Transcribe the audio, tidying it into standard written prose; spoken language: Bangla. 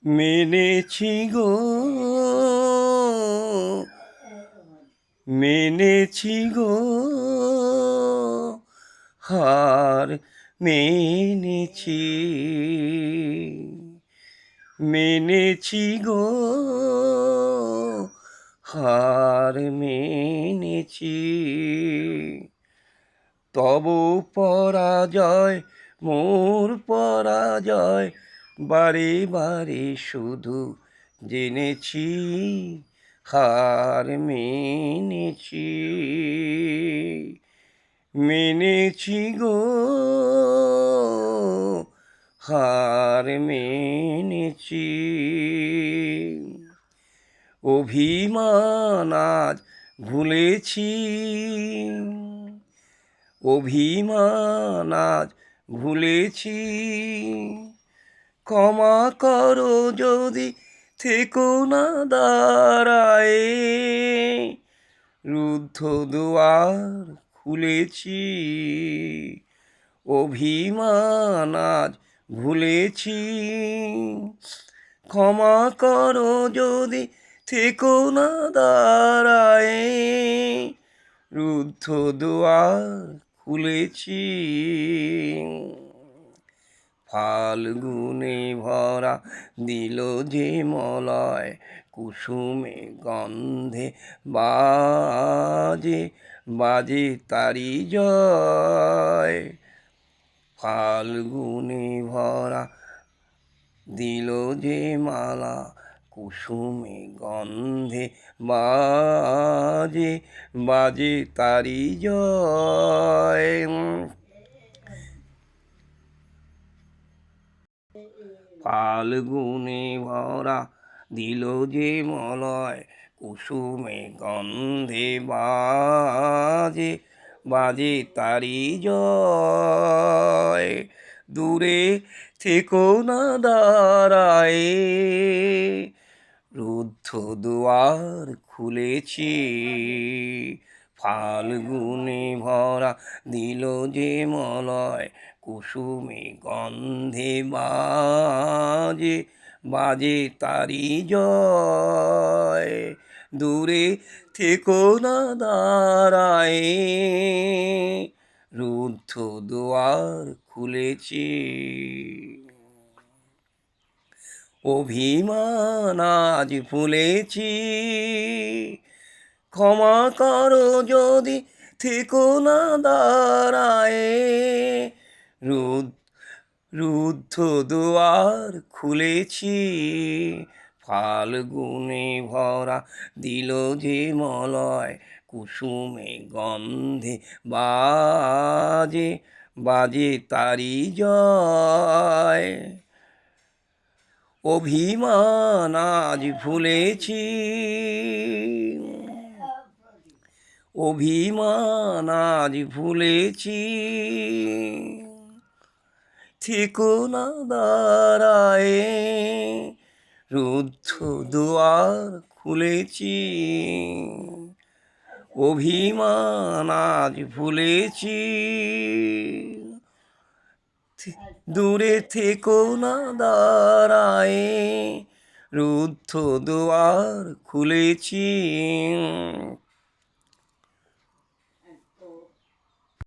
মেনেছি গো, মেনেছি গো, হার মেনেছি, মেনেছি গো, হার মেনেছি। তব পরাজয় মোর পরাজয়, বারে বারে শুধু জেনেছি, হার মেনেছি, মেনেছি গো, হার মেনেছি। অভিমান আজ ভুলেছি, অভিমান আজ ভুলেছি, ক্ষমা করো যদি থেকো না দাঁড়ায়ে, রুদ্ধ দুয়ার খুলেছি, অভিমান আজ ভুলেছি, ক্ষমা করো যদি থেকো না দাঁড়ায়ে, রুদ্ধ দুয়ার খুলেছি। ফাল্গুনে ভরা দিল যে মলয়, কুসুমে গন্ধে বাজে বাজে তারি জয়। ফাল্গুনে ভরা দিল যে মালা, কুসুমে গন্ধে বাজে বাজে তারি জয়। ফাল্গুনে ভরা দিল যে মলয়, কুসুমে গন্ধে বাজে বাজে তারি জয়। দূরে থেকো না দাঁড়ায়ে, রুদ্ধ দুয়ার খুলেছি, ফাল্গুনে ভরা দিল যে মলয়, কুসুমে গন্ধে বাজে বাজে তারি জয়। দূরে থেকো না দাঁড়ায়ে, রুদ্ধ দুয়ার খুলেছি, অভিমান আজ ভুলেছি, ক্ষমা করো যদি থেকো না দাঁড়ায়ে, রুদ্ধ দুয়ার খুলেছি, ফাল্গুনে ভরা দিল যে মলয়, কুসুমে গন্ধে বাজে বাজে তারি জয়। অভিমান আজ ভুলেছি, অভিমান আজ ভুলেছি, থেকো না দাঁড়ায়ে, রুদ্ধ দুয়ার খুলেছি, অভিমান আজ ভুলেছি, দূরে থেকো না দাঁড়ায়ে, রুদ্ধ দুয়ার খুলেছি।